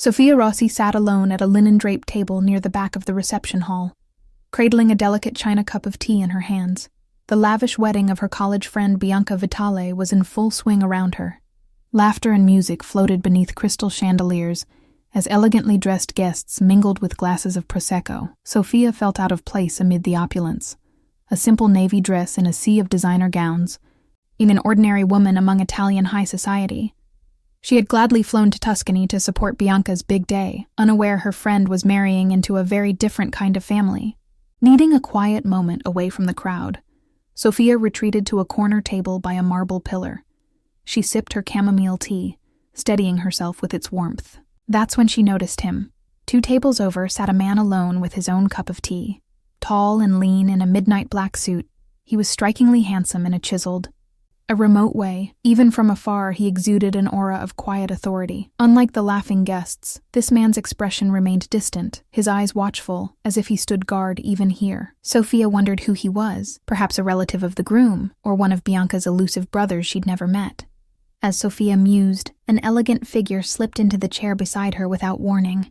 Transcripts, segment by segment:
Sofia Rossi sat alone at a linen-draped table near the back of the reception hall, cradling a delicate china cup of tea in her hands. The lavish wedding of her college friend Bianca Vitale was in full swing around her. Laughter and music floated beneath crystal chandeliers as elegantly dressed guests mingled with glasses of Prosecco. Sofia felt out of place amid the opulence. A simple navy dress in a sea of designer gowns, in an ordinary woman among Italian high society. She had gladly flown to Tuscany to support Bianca's big day, unaware her friend was marrying into a very different kind of family. Needing a quiet moment away from the crowd, Sofia retreated to a corner table by a marble pillar. She sipped her chamomile tea, steadying herself with its warmth. That's when she noticed him. 2 tables over sat a man alone with his own cup of tea. Tall and lean in a midnight black suit, he was strikingly handsome in a chiseled, remote way. Even from afar, he exuded an aura of quiet authority. Unlike the laughing guests, this man's expression remained distant, his eyes watchful, as if he stood guard even here. Sofia wondered who he was, perhaps a relative of the groom, or one of Bianca's elusive brothers she'd never met. As Sofia mused, an elegant figure slipped into the chair beside her without warning.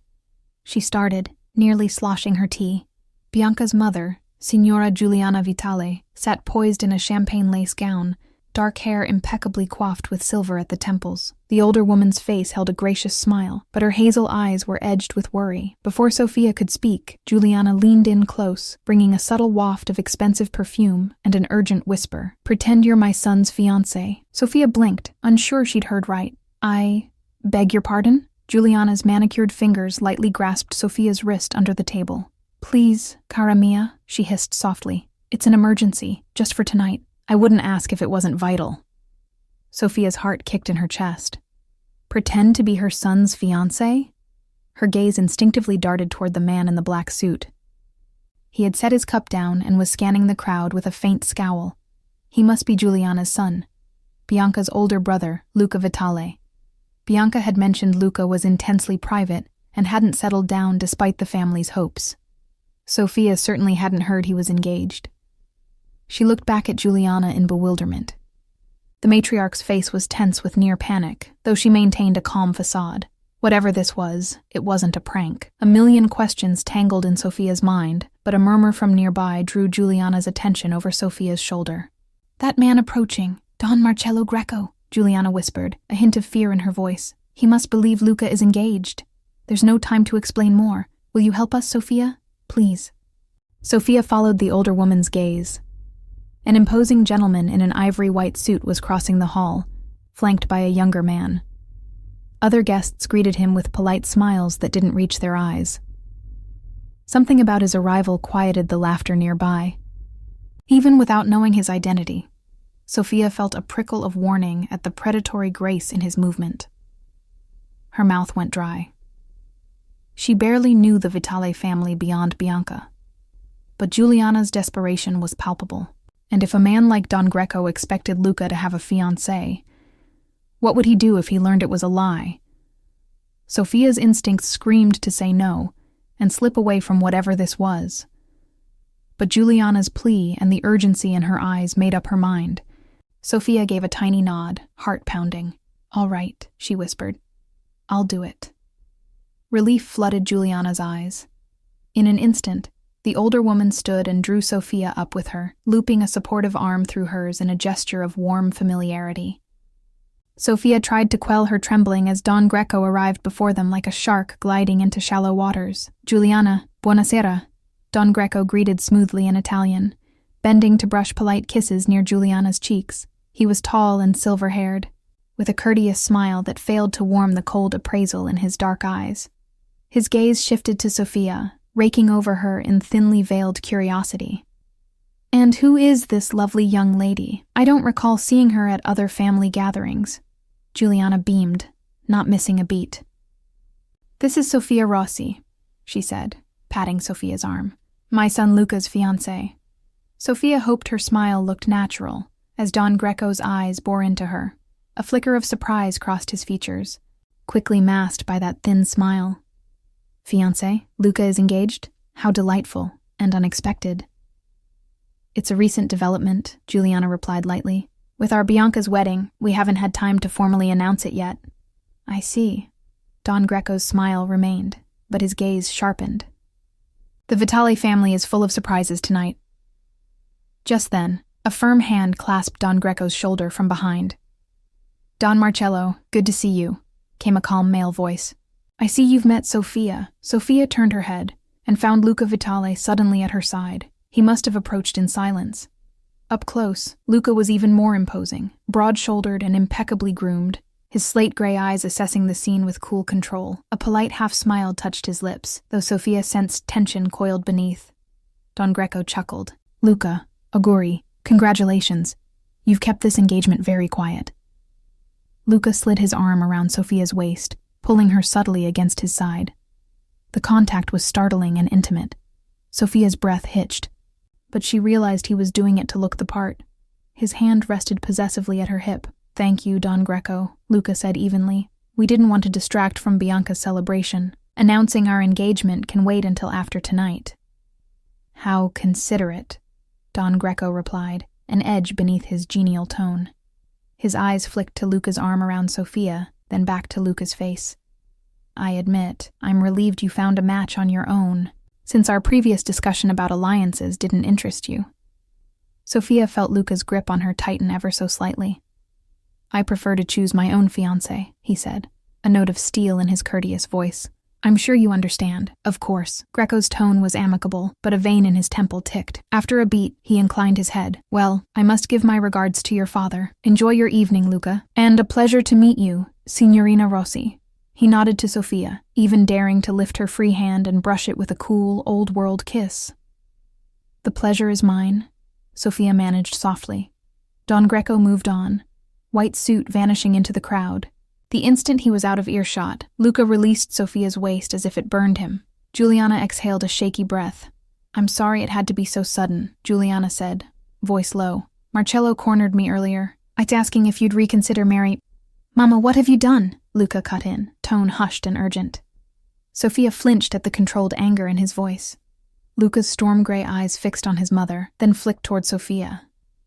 She started, nearly sloshing her tea. Bianca's mother, Signora Giuliana Vitale, sat poised in a champagne lace gown, dark hair impeccably coiffed with silver at the temples. The older woman's face held a gracious smile, but her hazel eyes were edged with worry. Before Sofia could speak, Giuliana leaned in close, bringing a subtle waft of expensive perfume and an urgent whisper. "Pretend you're my son's fiancé." Sofia blinked, unsure she'd heard right. "I beg your pardon?" Giuliana's manicured fingers lightly grasped Sofia's wrist under the table. "Please, cara mia," she hissed softly. "It's an emergency, just for tonight. I wouldn't ask if it wasn't vital." Sofia's heart kicked in her chest. Pretend to be her son's fiancé? Her gaze instinctively darted toward the man in the black suit. He had set his cup down and was scanning the crowd with a faint scowl. He must be Giuliana's son, Bianca's older brother, Luca Vitale. Bianca had mentioned Luca was intensely private and hadn't settled down despite the family's hopes. Sofia certainly hadn't heard he was engaged. She looked back at Giuliana in bewilderment. The matriarch's face was tense with near panic, though she maintained a calm facade. Whatever this was, it wasn't a prank. A million questions tangled in Sofia's mind, but a murmur from nearby drew Giuliana's attention over Sofia's shoulder. "That man approaching, Don Marcello Greco," Giuliana whispered, a hint of fear in her voice. "He must believe Luca is engaged. There's no time to explain more. Will you help us, Sofia? Please." Sofia followed the older woman's gaze. An imposing gentleman in an ivory-white suit was crossing the hall, flanked by a younger man. Other guests greeted him with polite smiles that didn't reach their eyes. Something about his arrival quieted the laughter nearby. Even without knowing his identity, Sofia felt a prickle of warning at the predatory grace in his movement. Her mouth went dry. She barely knew the Vitale family beyond Bianca, but Giuliana's desperation was palpable. And if a man like Don Greco expected Luca to have a fiancé, what would he do if he learned it was a lie? Sofia's instincts screamed to say no and slip away from whatever this was. But Giuliana's plea and the urgency in her eyes made up her mind. Sofia gave a tiny nod, heart pounding. "All right," she whispered. "I'll do it." Relief flooded Giuliana's eyes. In an instant, the older woman stood and drew Sofia up with her, looping a supportive arm through hers in a gesture of warm familiarity. Sofia tried to quell her trembling as Don Greco arrived before them like a shark gliding into shallow waters. "Giuliana, buonasera," Don Greco greeted smoothly in Italian, bending to brush polite kisses near Giuliana's cheeks. He was tall and silver-haired, with a courteous smile that failed to warm the cold appraisal in his dark eyes. His gaze shifted to Sofia, raking over her in thinly veiled curiosity. "And who is this lovely young lady? I don't recall seeing her at other family gatherings." Giuliana beamed, not missing a beat. "This is Sofia Rossi," she said, patting Sofia's arm. "My son Luca's fiancé." Sofia hoped her smile looked natural, as Don Greco's eyes bore into her. A flicker of surprise crossed his features, quickly masked by that thin smile. "Fiancé? Luca is engaged? How delightful and unexpected." "It's a recent development," Giuliana replied lightly. "With our Bianca's wedding, we haven't had time to formally announce it yet." "I see." Don Greco's smile remained, but his gaze sharpened. The Vitale family is full of surprises tonight. Just then, a firm hand clasped Don Greco's shoulder from behind. Don Marcello, good to see you, came a calm male voice. I see you've met Sofia. Sofia turned her head and found Luca Vitale suddenly at her side. He must have approached in silence. Up close, Luca was even more imposing, broad-shouldered and impeccably groomed, his slate-gray eyes assessing the scene with cool control. A polite half-smile touched his lips, though Sofia sensed tension coiled beneath. Don Greco chuckled. Luca, auguri, congratulations. You've kept this engagement very quiet. Luca slid his arm around Sofia's waist, pulling her subtly against his side. The contact was startling and intimate. Sofia's breath hitched, but she realized he was doing it to look the part. His hand rested possessively at her hip. Thank you, Don Greco, Luca said evenly. We didn't want to distract from Bianca's celebration. Announcing our engagement can wait until after tonight. How considerate, Don Greco replied, an edge beneath his genial tone. His eyes flicked to Luca's arm around Sofia, then back to Luca's face. I admit, I'm relieved you found a match on your own, since our previous discussion about alliances didn't interest you. Sofia felt Luca's grip on her tighten ever so slightly. I prefer to choose my own fiancé, he said, a note of steel in his courteous voice. I'm sure you understand, of course. Greco's tone was amicable, but a vein in his temple ticked. After a beat, he inclined his head. Well, I must give my regards to your father. Enjoy your evening, Luca. And a pleasure to meet you, Signorina Rossi. He nodded to Sofia, even daring to lift her free hand and brush it with a cool, old-world kiss. The pleasure is mine, Sofia managed softly. Don Greco moved on, white suit vanishing into the crowd. The instant he was out of earshot, Luca released Sofia's waist as if it burned him. Juliana exhaled a shaky breath. I'm sorry it had to be so sudden, Juliana said, voice low. Marcello cornered me earlier. I'd asking if you'd reconsider Mama, what have you done? Luca cut in, tone hushed and urgent. Sofia flinched at the controlled anger in his voice. Luca's storm-gray eyes fixed on his mother, then flicked toward Sofia.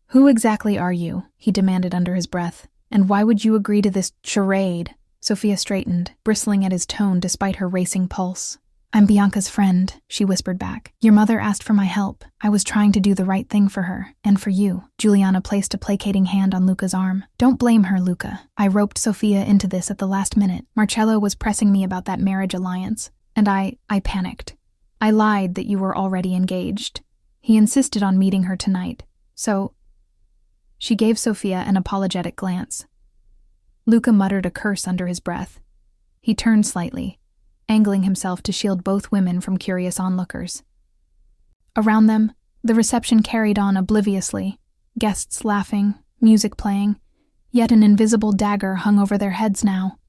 Who exactly are you? He demanded under his breath. And why would you agree to this charade? Sofia straightened, bristling at his tone despite her racing pulse. I'm Bianca's friend, she whispered back. Your mother asked for my help. I was trying to do the right thing for her, and for you. Juliana placed a placating hand on Luca's arm. Don't blame her, Luca. I roped Sofia into this at the last minute. Marcello was pressing me about that marriage alliance, and I panicked. I lied that you were already engaged. He insisted on meeting her tonight, so... She gave Sofia an apologetic glance. Luca muttered a curse under his breath. He turned slightly, angling himself to shield both women from curious onlookers. Around them, the reception carried on obliviously, guests laughing, music playing, yet an invisible dagger hung over their heads now.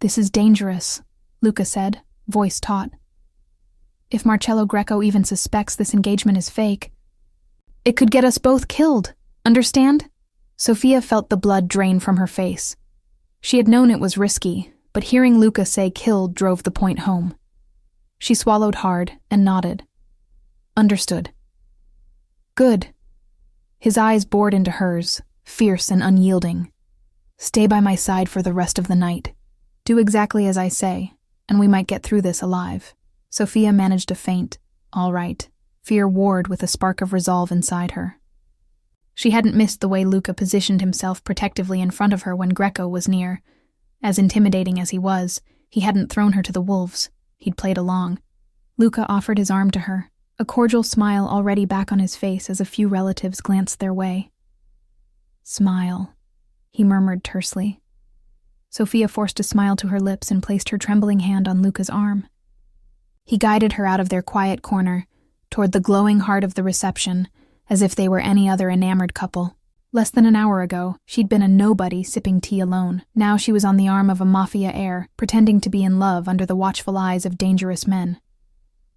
This is dangerous, Luca said, voice taut. If Marcello Greco even suspects this engagement is fake, it could get us both killed. Understand? Sofia felt the blood drain from her face. She had known it was risky, but hearing Luca say killed drove the point home. She swallowed hard and nodded. Understood. Good. His eyes bored into hers, fierce and unyielding. Stay by my side for the rest of the night. Do exactly as I say, and we might get through this alive. Sofia managed a faint, all right. Fear warred with a spark of resolve inside her. She hadn't missed the way Luca positioned himself protectively in front of her when Greco was near. As intimidating as he was, he hadn't thrown her to the wolves. He'd played along. Luca offered his arm to her, a cordial smile already back on his face as a few relatives glanced their way. Smile, he murmured tersely. Sofia forced a smile to her lips and placed her trembling hand on Luca's arm. He guided her out of their quiet corner, toward the glowing heart of the reception, as if they were any other enamored couple. Less than an hour ago, she'd been a nobody sipping tea alone. Now she was on the arm of a Mafia heir, pretending to be in love under the watchful eyes of dangerous men.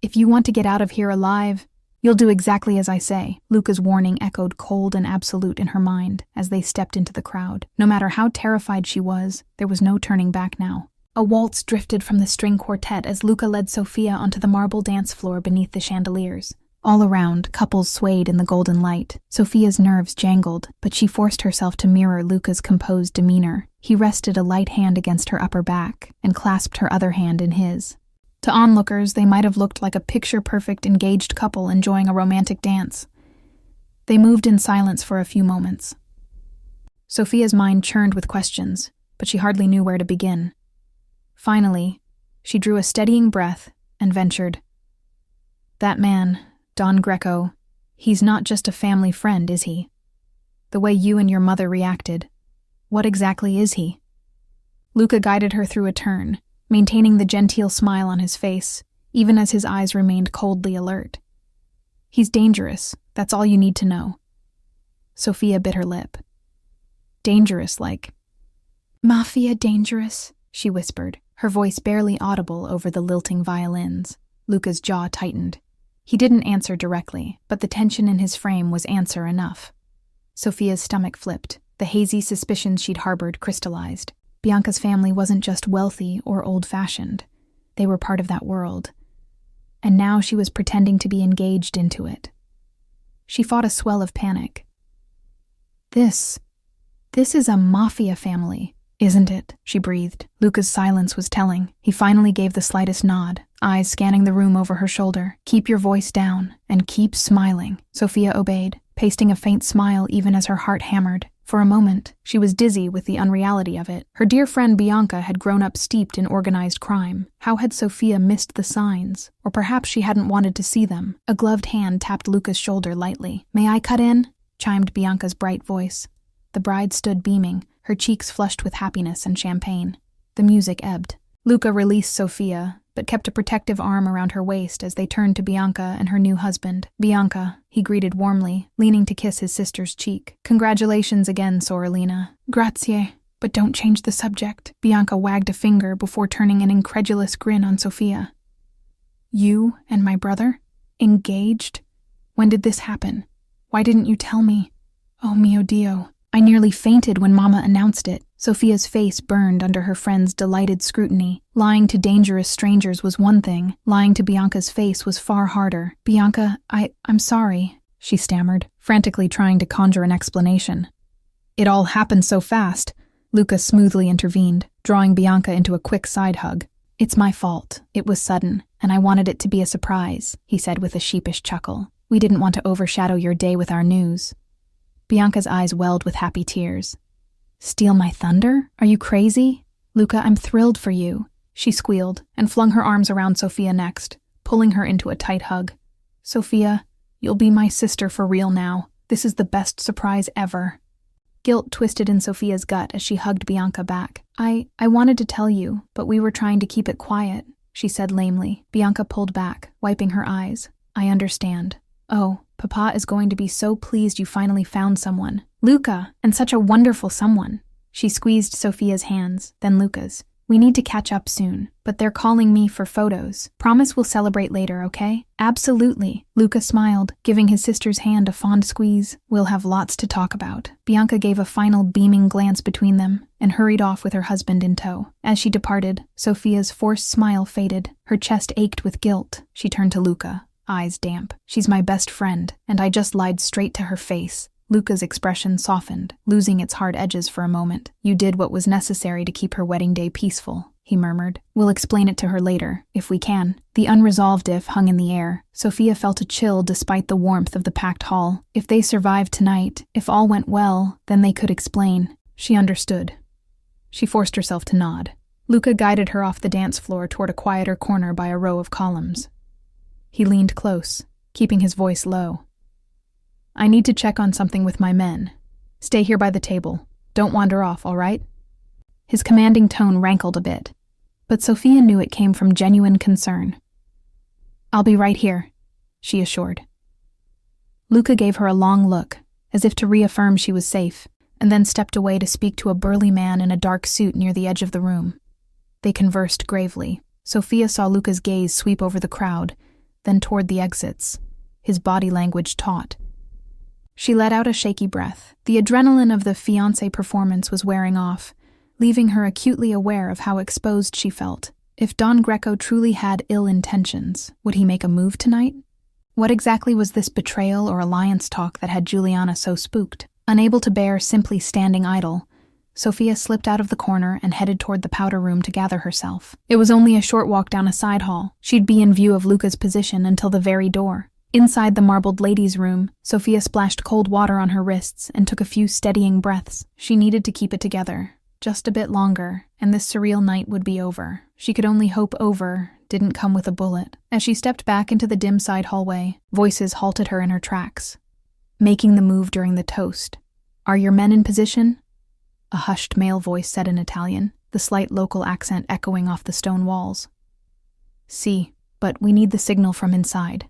If you want to get out of here alive, you'll do exactly as I say, Luca's warning echoed cold and absolute in her mind as they stepped into the crowd. No matter how terrified she was, there was no turning back now. A waltz drifted from the string quartet as Luca led Sofia onto the marble dance floor beneath the chandeliers. All around, couples swayed in the golden light. Sofia's nerves jangled, but she forced herself to mirror Luca's composed demeanor. He rested a light hand against her upper back and clasped her other hand in his. To onlookers, they might have looked like a picture-perfect engaged couple enjoying a romantic dance. They moved in silence for a few moments. Sophia's mind churned with questions, but she hardly knew where to begin. Finally, she drew a steadying breath and ventured. "That man, Don Greco, he's not just a family friend, is he? The way you and your mother reacted, what exactly is he?" Luca guided her through a turn, maintaining the genteel smile on his face, even as his eyes remained coldly alert. "He's dangerous, that's all you need to know." Sophia bit her lip. "Dangerous like—" "Mafia dangerous," she whispered, her voice barely audible over the lilting violins. Luca's jaw tightened. He didn't answer directly, but the tension in his frame was answer enough. Sophia's stomach flipped. The hazy suspicions she'd harbored crystallized. Bianca's family wasn't just wealthy or old-fashioned. They were part of that world. And now she was pretending to be engaged into it. She fought a swell of panic. This is a mafia family, isn't it?" she breathed. Luca's silence was telling. He finally gave the slightest nod, eyes scanning the room over her shoulder. "Keep your voice down, and keep smiling." Sophia obeyed, pasting a faint smile even as her heart hammered. For a moment, she was dizzy with the unreality of it. Her dear friend Bianca had grown up steeped in organized crime. How had Sophia missed the signs? Or perhaps she hadn't wanted to see them. A gloved hand tapped Luca's shoulder lightly. "May I cut in?" chimed Bianca's bright voice. The bride stood beaming, her cheeks flushed with happiness and champagne. The music ebbed. Luca released Sophia, but kept a protective arm around her waist as they turned to Bianca and her new husband. "Bianca," he greeted warmly, leaning to kiss his sister's cheek. "Congratulations again, Sorellina." "Grazie, but don't change the subject." Bianca wagged a finger before turning an incredulous grin on Sophia. "You and my brother? Engaged? When did this happen? Why didn't you tell me? Oh mio Dio. I nearly fainted when Mama announced it." Sophia's face burned under her friend's delighted scrutiny. Lying to dangerous strangers was one thing. Lying to Bianca's face was far harder. "Bianca, I'm sorry," she stammered, frantically trying to conjure an explanation. "It all happened so fast," Luca smoothly intervened, drawing Bianca into a quick side hug. "It's my fault. It was sudden, and I wanted it to be a surprise," he said with a sheepish chuckle. "We didn't want to overshadow your day with our news." Bianca's eyes welled with happy tears. "Steal my thunder? Are you crazy? Luca, I'm thrilled for you," she squealed and flung her arms around Sophia next, pulling her into a tight hug. "Sophia, you'll be my sister for real now. This is the best surprise ever." Guilt twisted in Sophia's gut as she hugged Bianca back. I wanted to tell you, but we were trying to keep it quiet," she said lamely. Bianca pulled back, wiping her eyes. "I understand. Oh, Papa is going to be so pleased you finally found someone. Luca, and such a wonderful someone." She squeezed Sophia's hands, then Luca's. "We need to catch up soon, but they're calling me for photos. Promise we'll celebrate later, okay?" "Absolutely." Luca smiled, giving his sister's hand a fond squeeze. "We'll have lots to talk about." Bianca gave a final beaming glance between them and hurried off with her husband in tow. As she departed, Sophia's forced smile faded. Her chest ached with guilt. She turned to Luca, eyes damp. "She's my best friend, and I just lied straight to her face." Luca's expression softened, losing its hard edges for a moment. "You did what was necessary to keep her wedding day peaceful," he murmured. "We'll explain it to her later, if we can." The unresolved if hung in the air. Sophia felt a chill despite the warmth of the packed hall. If they survived tonight, if all went well, then they could explain. She understood. She forced herself to nod. Luca guided her off the dance floor toward a quieter corner by a row of columns. He leaned close, keeping his voice low. "I need to check on something with my men. Stay here by the table. Don't wander off, all right?" His commanding tone rankled a bit, but Sophia knew it came from genuine concern. "I'll be right here," she assured. Luca gave her a long look, as if to reaffirm she was safe, and then stepped away to speak to a burly man in a dark suit near the edge of the room. They conversed gravely. Sophia saw Luca's gaze sweep over the crowd, then toward the exits, his body language taut. She let out a shaky breath. The adrenaline of the Fiancée performance was wearing off, leaving her acutely aware of how exposed she felt. If Don Greco truly had ill intentions, would he make a move tonight? What exactly was this betrayal or alliance talk that had Juliana so spooked? Unable to bear simply standing idle, Sophia slipped out of the corner and headed toward the powder room to gather herself. It was only a short walk down a side hall. She'd be in view of Luca's position until the very door. Inside the marbled ladies' room, Sophia splashed cold water on her wrists and took a few steadying breaths. She needed to keep it together. Just a bit longer, and this surreal night would be over. She could only hope over didn't come with a bullet. As she stepped back into the dim side hallway, voices halted her in her tracks, making the move during the toast. "Are your men in position?" A hushed male voice said in Italian, the slight local accent echoing off the stone walls. "Si, but we need the signal from inside."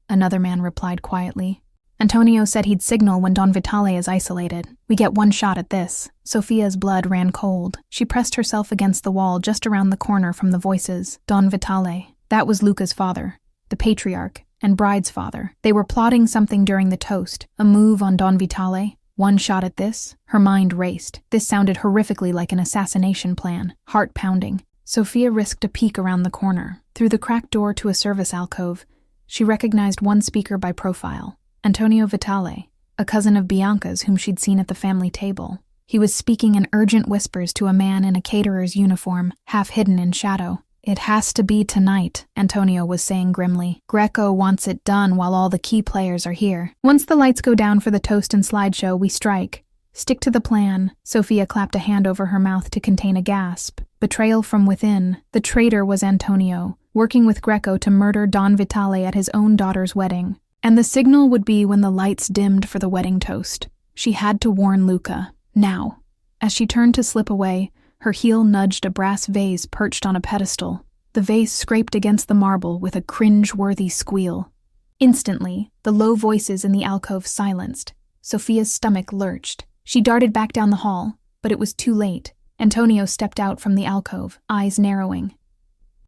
Another man replied quietly. "Antonio said he'd signal when Don Vitale is isolated. We get one shot at this." Sophia's blood ran cold. She pressed herself against the wall just around the corner from the voices. Don Vitale. That was Luca's father, the patriarch, and Bride's father. They were plotting something during the toast, a move on Don Vitale. One shot at this? Her mind raced. This sounded horrifically like an assassination plan, heart-pounding. Sophia risked a peek around the corner. Through the cracked door to a service alcove, she recognized one speaker by profile, Antonio Vitale, a cousin of Bianca's whom she'd seen at the family table. He was speaking in urgent whispers to a man in a caterer's uniform, half hidden in shadow. "It has to be tonight," Antonio was saying grimly. "Greco wants it done while all the key players are here. Once the lights go down for the toast and slideshow, we strike. Stick to the plan." Sophia clapped a hand over her mouth to contain a gasp. Betrayal from within. The traitor was Antonio, working with Greco to murder Don Vitale at his own daughter's wedding. And the signal would be when the lights dimmed for the wedding toast. She had to warn Luca. Now. As she turned to slip away, her heel nudged a brass vase perched on a pedestal. The vase scraped against the marble with a cringe-worthy squeal. Instantly, the low voices in the alcove silenced. Sophia's stomach lurched. She darted back down the hall, but it was too late. Antonio stepped out from the alcove, eyes narrowing.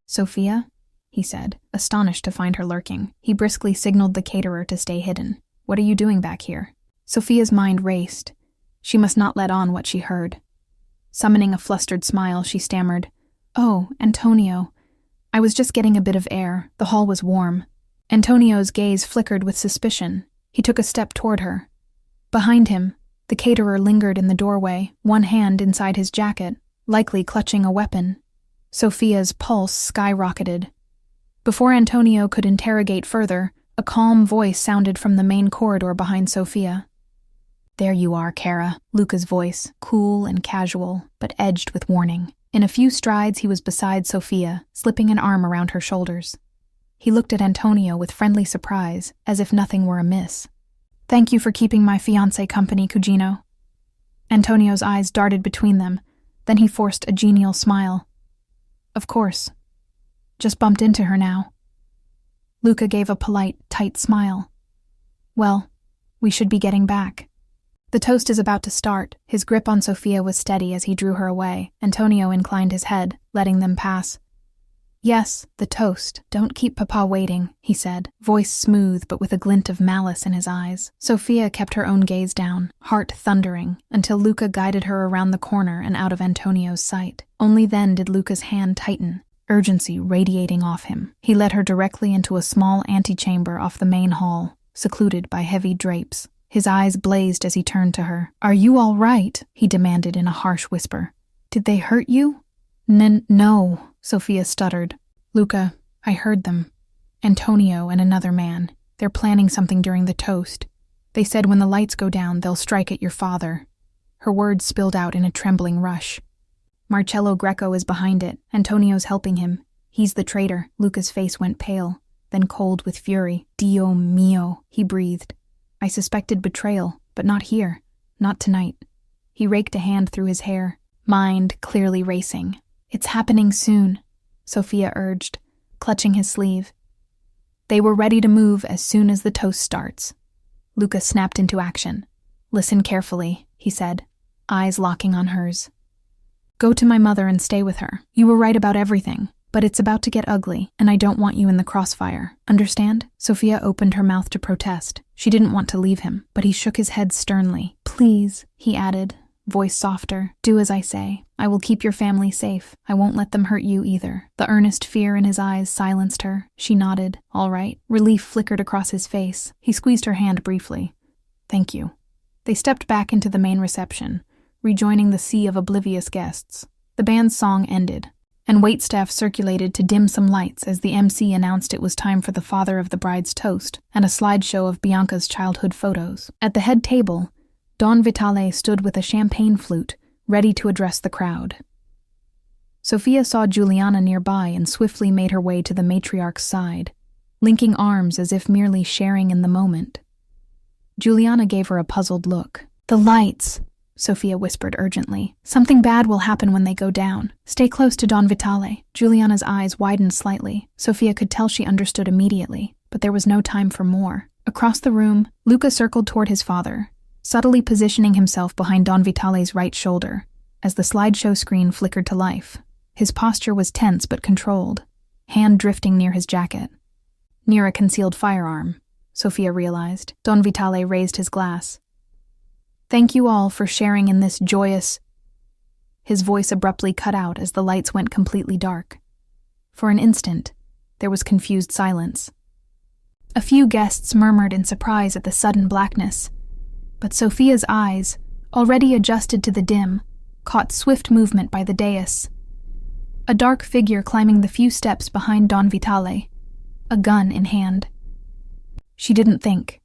"Sophia?" he said, astonished to find her lurking. He briskly signaled the caterer to stay hidden. "What are you doing back here?" Sophia's mind raced. She must not let on what she heard. Summoning a flustered smile, she stammered, "Oh, Antonio. I was just getting a bit of air. The hall was warm." Antonio's gaze flickered with suspicion. He took a step toward her. Behind him, the caterer lingered in the doorway, one hand inside his jacket, likely clutching a weapon. Sophia's pulse skyrocketed. Before Antonio could interrogate further, a calm voice sounded from the main corridor behind Sophia. "There you are, Kara," Luca's voice, cool and casual, but edged with warning. In a few strides he was beside Sophia, slipping an arm around her shoulders. He looked at Antonio with friendly surprise, as if nothing were amiss. "Thank you for keeping my fiancé company, Cugino." Antonio's eyes darted between them, then he forced a genial smile. "Of course. Just bumped into her now." Luca gave a polite, tight smile. "Well, we should be getting back." The toast is about to start. His grip on Sophia was steady as he drew her away. Antonio inclined his head, letting them pass. "Yes, the toast. Don't keep Papa waiting," he said, voice smooth but with a glint of malice in his eyes. Sophia kept her own gaze down, heart thundering, until Luca guided her around the corner and out of Antonio's sight. Only then did Luca's hand tighten, urgency radiating off him. He led her directly into a small antechamber off the main hall, secluded by heavy drapes. His eyes blazed as he turned to her. "Are you all right?" he demanded in a harsh whisper. "Did they hurt you?" No, Sophia stuttered. "Luca, I heard them. Antonio and another man. They're planning something during the toast. They said when the lights go down, they'll strike at your father." Her words spilled out in a trembling rush. "Marcello Greco is behind it. Antonio's helping him. He's the traitor." Luca's face went pale, then cold with fury. "Dio mio," he breathed. "I suspected betrayal, but not here. Not tonight." He raked a hand through his hair, mind clearly racing. "It's happening soon," Sophia urged, clutching his sleeve. "They were ready to move as soon as the toast starts." Luca snapped into action. "Listen carefully," he said, eyes locking on hers. "Go to my mother and stay with her. You were right about everything. But it's about to get ugly, and I don't want you in the crossfire. Understand?" Sophia opened her mouth to protest. She didn't want to leave him, but he shook his head sternly. "Please," he added, voice softer, "do as I say. I will keep your family safe. I won't let them hurt you either." The earnest fear in his eyes silenced her. She nodded. "All right." Relief flickered across his face. He squeezed her hand briefly. "Thank you." They stepped back into the main reception. rejoining the sea of oblivious guests. The band's song ended, and waitstaff circulated to dim some lights as the MC announced it was time for the father of the bride's toast and a slideshow of Bianca's childhood photos. At the head table, Don Vitale stood with a champagne flute, ready to address the crowd. Sofia saw Giuliana nearby and swiftly made her way to the matriarch's side, linking arms as if merely sharing in the moment. Giuliana gave her a puzzled look. "The lights," Sofia whispered urgently. "Something bad will happen when they go down. Stay close to Don Vitale." Giuliana's eyes widened slightly. Sofia could tell she understood immediately, but there was no time for more. Across the room, Luca circled toward his father, subtly positioning himself behind Don Vitale's right shoulder, as the slideshow screen flickered to life. His posture was tense but controlled, hand drifting near his jacket. Near a concealed firearm, Sofia realized. Don Vitale raised his glass. "Thank you all for sharing in this joyous—" His voice abruptly cut out as the lights went completely dark. For an instant, there was confused silence. A few guests murmured in surprise at the sudden blackness, but Sofia's eyes, already adjusted to the dim, caught swift movement by the dais. A dark figure climbing the few steps behind Don Vitale, a gun in hand. She didn't think.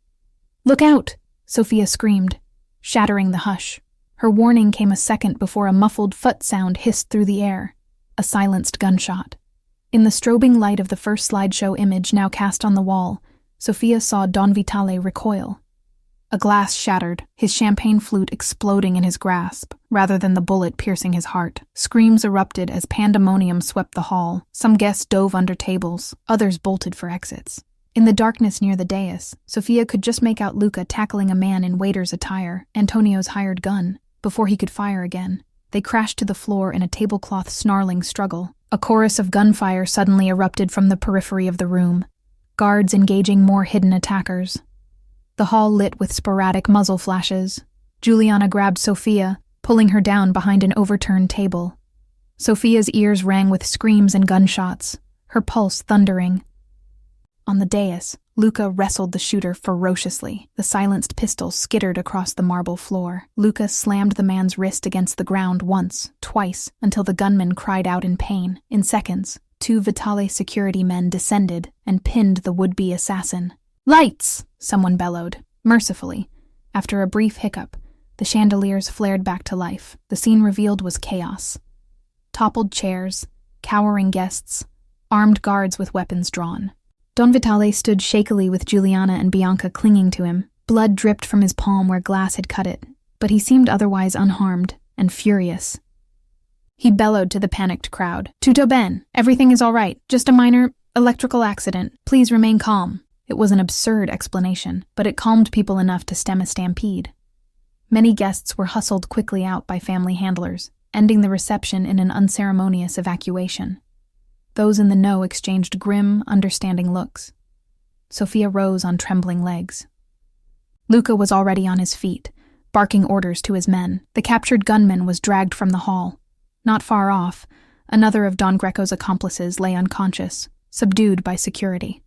"Look out!" Sofia screamed, shattering the hush. Her warning came a second before a muffled foot sound hissed through the air, a silenced gunshot. In the strobing light of the first slideshow image now cast on the wall, Sofia saw Don Vitale recoil. A glass shattered, his champagne flute exploding in his grasp, rather than the bullet piercing his heart. Screams erupted as pandemonium swept the hall. Some guests dove under tables, others bolted for exits. In the darkness near the dais, Sofia could just make out Luca tackling a man in waiter's attire, Antonio's hired gun. Before he could fire again, they crashed to the floor in a tablecloth snarling struggle. A chorus of gunfire suddenly erupted from the periphery of the room, guards engaging more hidden attackers. The hall lit with sporadic muzzle flashes. Giuliana grabbed Sofia, pulling her down behind an overturned table. Sofia's ears rang with screams and gunshots, her pulse thundering. On the dais, Luca wrestled the shooter ferociously. The silenced pistol skittered across the marble floor. Luca slammed the man's wrist against the ground once, twice, until the gunman cried out in pain. In seconds, 2 Vitale security men descended and pinned the would-be assassin. "Lights!" someone bellowed. Mercifully, after a brief hiccup, the chandeliers flared back to life. The scene revealed was chaos. Toppled chairs, cowering guests, armed guards with weapons drawn. Don Vitale stood shakily with Giuliana and Bianca clinging to him. Blood dripped from his palm where glass had cut it, but he seemed otherwise unharmed and furious. He bellowed to the panicked crowd. "Tutto ben, everything is all right. Just a minor electrical accident. Please remain calm." It was an absurd explanation, but it calmed people enough to stem a stampede. Many guests were hustled quickly out by family handlers, ending the reception in an unceremonious evacuation. Those in the know exchanged grim, understanding looks. Sofia rose on trembling legs. Luca was already on his feet, barking orders to his men. The captured gunman was dragged from the hall. Not far off, another of Don Greco's accomplices lay unconscious, subdued by security.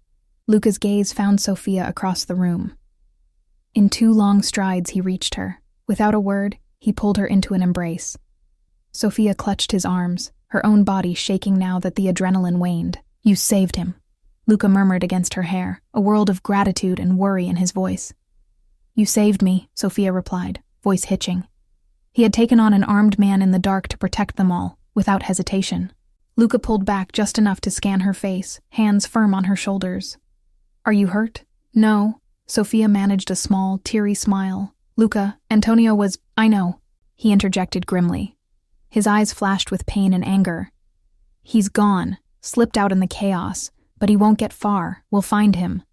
Luca's gaze found Sofia across the room. In 2 long strides he reached her. Without a word, he pulled her into an embrace. Sofia clutched his arms, her own body shaking now that the adrenaline waned. "You saved him," Luca murmured against her hair, a world of gratitude and worry in his voice. "You saved me," Sofia replied, voice hitching. He had taken on an armed man in the dark to protect them all, without hesitation. Luca pulled back just enough to scan her face, hands firm on her shoulders. "Are you hurt?" "No." Sofia managed a small, teary smile. "Luca, Antonio was— I know," he interjected grimly. His eyes flashed with pain and anger. "He's gone, slipped out in the chaos, but he won't get far. We'll find him."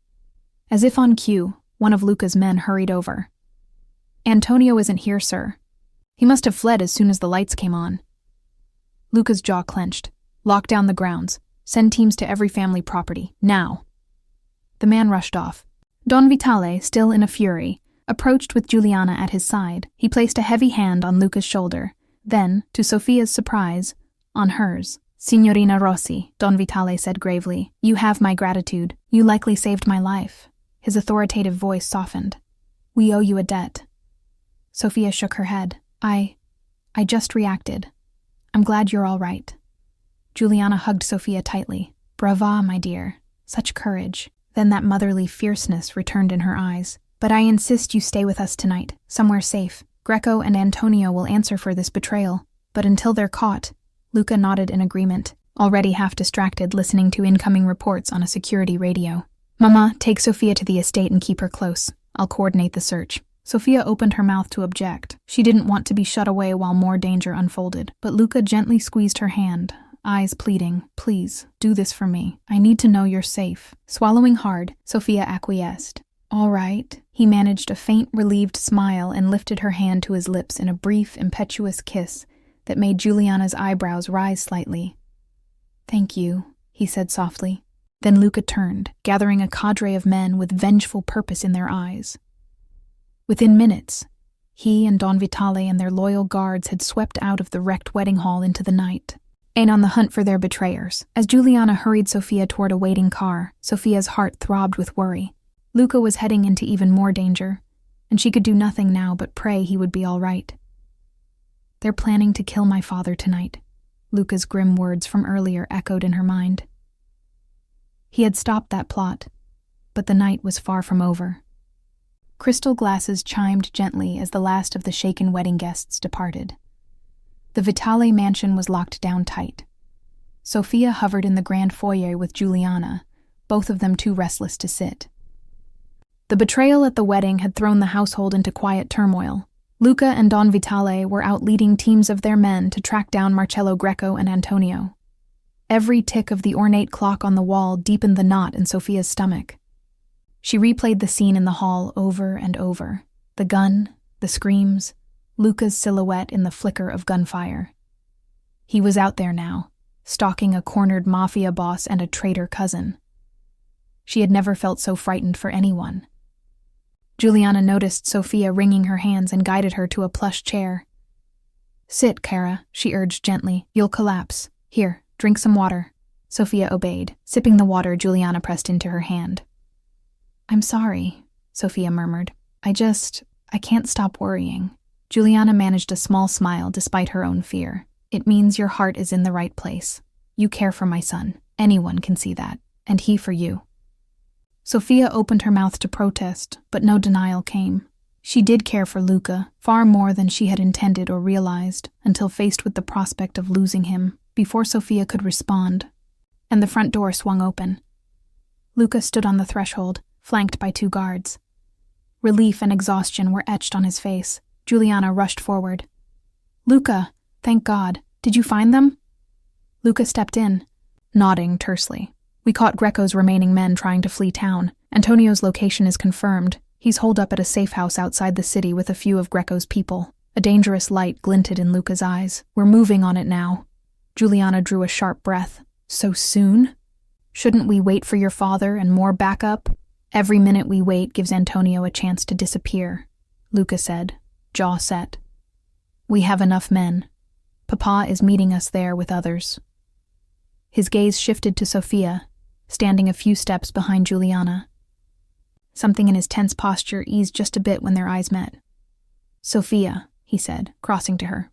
As if on cue, one of Luca's men hurried over. "Antonio isn't here, sir. He must have fled as soon as the lights came on." Luca's jaw clenched. "Lock down the grounds. Send teams to every family property, now." The man rushed off. Don Vitale, still in a fury, approached with Giuliana at his side. He placed a heavy hand on Luca's shoulder, then, to Sofia's surprise, on hers. "Signorina Rossi," Don Vitale said gravely, "you have my gratitude. You likely saved my life." His authoritative voice softened. "We owe you a debt." Sofia shook her head. I just reacted. I'm glad you're all right. Juliana hugged Sophia tightly. Brava, my dear. Such courage. Then that motherly fierceness returned in her eyes. But I insist you stay with us tonight, somewhere safe. Greco and Antonio will answer for this betrayal. But until they're caught, Luca nodded in agreement, already half distracted listening to incoming reports on a security radio. Mama, take Sophia to the estate and keep her close. I'll coordinate the search. Sophia opened her mouth to object. She didn't want to be shut away while more danger unfolded, but Luca gently squeezed her hand, eyes pleading, please, do this for me. I need to know you're safe. Swallowing hard, Sophia acquiesced. All right. He managed a faint, relieved smile and lifted her hand to his lips in a brief, impetuous kiss that made Juliana's eyebrows rise slightly. Thank you, he said softly. Then Luca turned, gathering a cadre of men with vengeful purpose in their eyes. Within minutes, he and Don Vitale and their loyal guards had swept out of the wrecked wedding hall into the night, and on the hunt for their betrayers. As Juliana hurried Sophia toward a waiting car, Sophia's heart throbbed with worry. Luca was heading into even more danger, and she could do nothing now but pray he would be all right. They're planning to kill my father tonight. Luca's grim words from earlier echoed in her mind. He had stopped that plot, but the night was far from over. Crystal glasses chimed gently as the last of the shaken wedding guests departed. The Vitale mansion was locked down tight. Sophia hovered in the grand foyer with Juliana, both of them too restless to sit. The betrayal at the wedding had thrown the household into quiet turmoil. Luca and Don Vitale were out leading teams of their men to track down Marcello Greco and Antonio. Every tick of the ornate clock on the wall deepened the knot in Sophia's stomach. She replayed the scene in the hall over and over. The gun, the screams, Luca's silhouette in the flicker of gunfire. He was out there now, stalking a cornered Mafia boss and a traitor cousin. She had never felt so frightened for anyone. Juliana noticed Sophia wringing her hands and guided her to a plush chair. Sit, Cara, she urged gently. You'll collapse. Here, drink some water. Sophia obeyed. Sipping the water, Juliana pressed into her hand. I'm sorry, Sophia murmured. I can't stop worrying. Juliana managed a small smile despite her own fear. It means your heart is in the right place. You care for my son. Anyone can see that. And he for you. Sophia opened her mouth to protest, but no denial came. She did care for Luca, far more than she had intended or realized, until faced with the prospect of losing him, before Sophia could respond. And the front door swung open. Luca stood on the threshold, flanked by 2 guards. Relief and exhaustion were etched on his face. Juliana rushed forward. Luca, thank God. Did you find them? Luca stepped in, nodding tersely. We caught Greco's remaining men trying to flee town. Antonio's location is confirmed. He's holed up at a safe house outside the city with a few of Greco's people. A dangerous light glinted in Luca's eyes. We're moving on it now. Juliana drew a sharp breath. So soon? Shouldn't we wait for your father and more backup? Every minute we wait gives Antonio a chance to disappear, Luca said, jaw set. We have enough men. Papa is meeting us there with others. His gaze shifted to Sophia, standing a few steps behind Juliana. Something in his tense posture eased just a bit when their eyes met. Sophia, he said, crossing to her.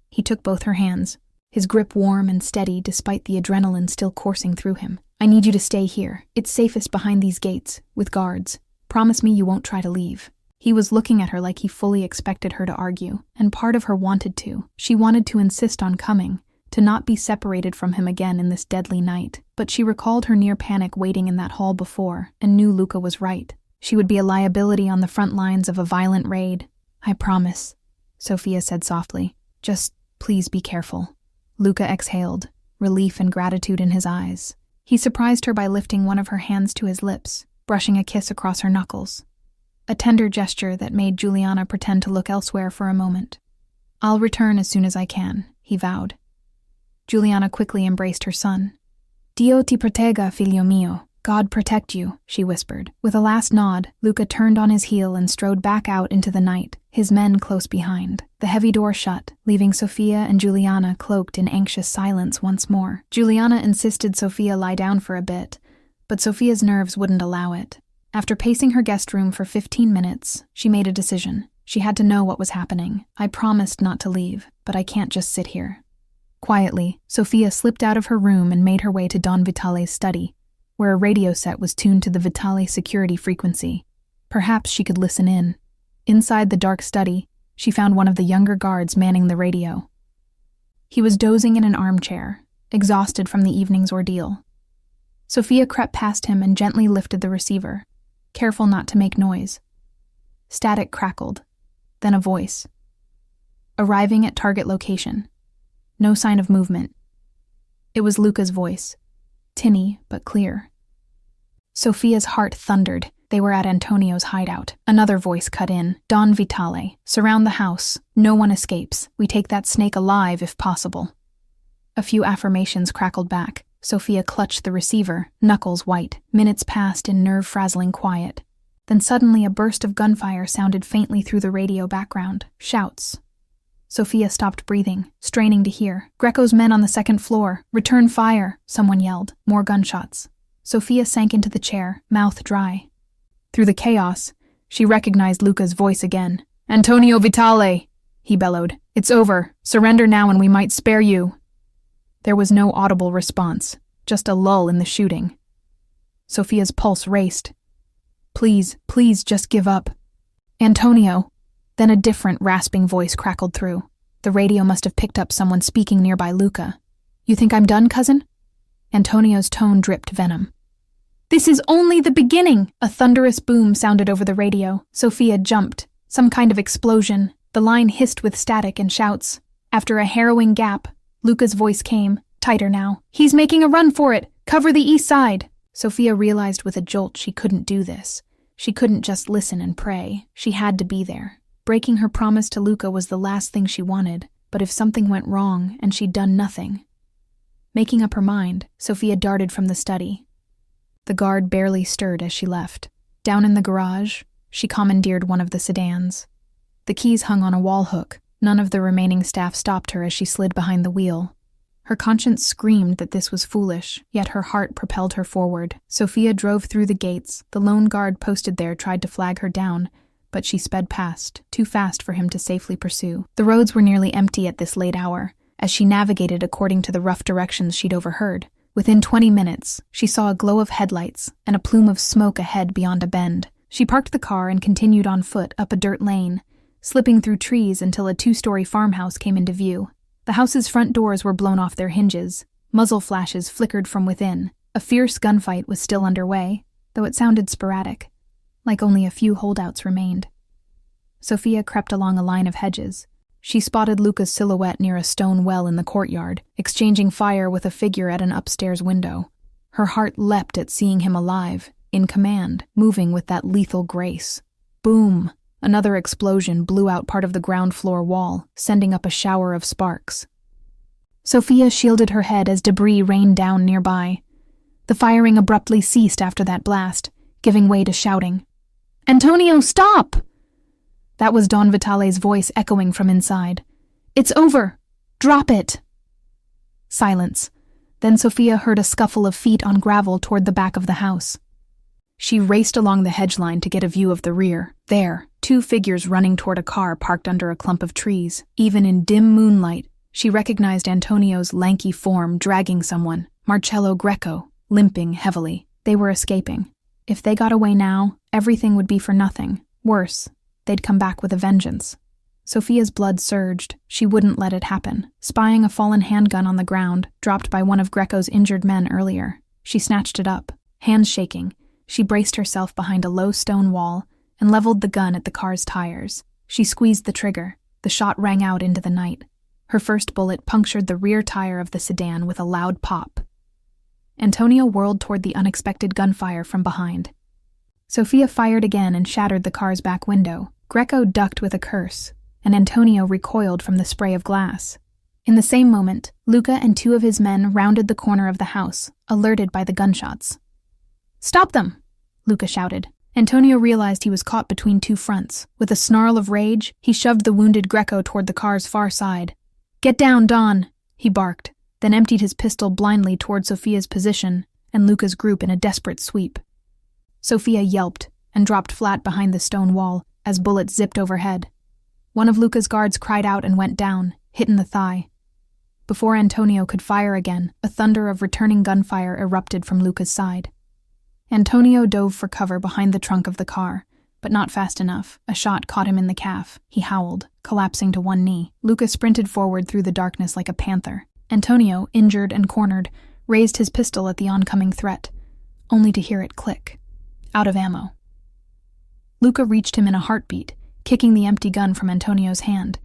He took both her hands, his grip warm and steady despite the adrenaline still coursing through him. I need you to stay here. It's safest behind these gates, with guards. Promise me you won't try to leave. He was looking at her like he fully expected her to argue, and part of her wanted to. She wanted to insist on coming, to not be separated from him again in this deadly night. But she recalled her near panic waiting in that hall before, and knew Luca was right. She would be a liability on the front lines of a violent raid. I promise, Sophia said softly. Just please be careful. Luca exhaled, relief and gratitude in his eyes. He surprised her by lifting one of her hands to his lips, brushing a kiss across her knuckles. A tender gesture that made Juliana pretend to look elsewhere for a moment. I'll return as soon as I can, he vowed. Juliana quickly embraced her son. Dio ti protegga, figlio mio. God protect you, she whispered. With a last nod, Luca turned on his heel and strode back out into the night, his men close behind. The heavy door shut, leaving Sophia and Juliana cloaked in anxious silence once more. Juliana insisted Sophia lie down for a bit, but Sophia's nerves wouldn't allow it. After pacing her guest room for 15 minutes, she made a decision. She had to know what was happening. I promised not to leave, but I can't just sit here. Quietly, Sophia slipped out of her room and made her way to Don Vitale's study, where a radio set was tuned to the Vitale security frequency. Perhaps she could listen in. Inside the dark study, she found one of the younger guards manning the radio. He was dozing in an armchair, exhausted from the evening's ordeal. Sophia crept past him and gently lifted the receiver, careful not to make noise. Static crackled, then a voice. Arriving at target location. No sign of movement. It was Luca's voice, tinny but clear. Sophia's heart thundered. They were at Antonio's hideout. Another voice cut in. Don Vitale. Surround the house. No one escapes. We take that snake alive if possible. A few affirmations crackled back. Sophia clutched the receiver, knuckles white. Minutes passed in nerve-frazzling quiet. Then suddenly a burst of gunfire sounded faintly through the radio background. Shouts. Sophia stopped breathing, straining to hear. Greco's men on the second floor. Return fire, someone yelled. More gunshots. Sophia sank into the chair, mouth dry. Through the chaos, she recognized Luca's voice again. Antonio Vitale, he bellowed. It's over. Surrender now and we might spare you. There was no audible response, just a lull in the shooting. Sophia's pulse raced. Please, please just give up. Antonio. Then a different, rasping voice crackled through. The radio must have picked up someone speaking nearby Luca. You think I'm done, cousin? Antonio's tone dripped venom. This is only the beginning! A thunderous boom sounded over the radio. Sophia jumped. Some kind of explosion. The line hissed with static and shouts. After a harrowing gap, Luca's voice came, tighter now. He's making a run for it! Cover the east side! Sophia realized with a jolt she couldn't do this. She couldn't just listen and pray. She had to be there. Breaking her promise to Luca was the last thing she wanted, but if something went wrong and she'd done nothing. Making up her mind, Sophia darted from the study. The guard barely stirred as she left. Down in the garage, she commandeered one of the sedans. The keys hung on a wall hook. None of the remaining staff stopped her as she slid behind the wheel. Her conscience screamed that this was foolish, yet her heart propelled her forward. Sophia drove through the gates. The lone guard posted there tried to flag her down, but she sped past, too fast for him to safely pursue. The roads were nearly empty at this late hour, as she navigated according to the rough directions she'd overheard. Within 20 minutes, she saw a glow of headlights and a plume of smoke ahead beyond a bend. She parked the car and continued on foot up a dirt lane, slipping through trees until a 2-story farmhouse came into view. The house's front doors were blown off their hinges. Muzzle flashes flickered from within. A fierce gunfight was still underway, though it sounded sporadic, like only a few holdouts remained. Sophia crept along a line of hedges. She spotted Luca's silhouette near a stone well in the courtyard, exchanging fire with a figure at an upstairs window. Her heart leapt at seeing him alive, in command, moving with that lethal grace. Boom! Another explosion blew out part of the ground floor wall, sending up a shower of sparks. Sophia shielded her head as debris rained down nearby. The firing abruptly ceased after that blast, giving way to shouting. Antonio, stop! That was Don Vitale's voice echoing from inside. It's over! Drop it! Silence. Then Sophia heard a scuffle of feet on gravel toward the back of the house. She raced along the hedge line to get a view of the rear. There, 2 figures running toward a car parked under a clump of trees. Even in dim moonlight, she recognized Antonio's lanky form dragging someone, Marcello Greco, limping heavily. They were escaping. If they got away now, everything would be for nothing. Worse, they'd come back with a vengeance. Sophia's blood surged. She wouldn't let it happen. Spying a fallen handgun on the ground, dropped by one of Greco's injured men earlier, she snatched it up. Hands shaking, she braced herself behind a low stone wall and leveled the gun at the car's tires. She squeezed the trigger. The shot rang out into the night. Her first bullet punctured the rear tire of the sedan with a loud pop. Antonio whirled toward the unexpected gunfire from behind. Sophia fired again and shattered the car's back window. Greco ducked with a curse, and Antonio recoiled from the spray of glass. In the same moment, Luca and 2 of his men rounded the corner of the house, alerted by the gunshots. Stop them! Luca shouted. Antonio realized he was caught between 2 fronts. With a snarl of rage, he shoved the wounded Greco toward the car's far side. Get down, Don! He barked, then emptied his pistol blindly toward Sophia's position and Luca's group in a desperate sweep. Sophia yelped and dropped flat behind the stone wall as bullets zipped overhead. One of Luca's guards cried out and went down, hit in the thigh. Before Antonio could fire again, a thunder of returning gunfire erupted from Luca's side. Antonio dove for cover behind the trunk of the car, but not fast enough. A shot caught him in the calf. He howled, collapsing to one knee. Luca sprinted forward through the darkness like a panther. Antonio, injured and cornered, raised his pistol at the oncoming threat, only to hear it click. Out of ammo. Luca reached him in a heartbeat, kicking the empty gun from Antonio's hand.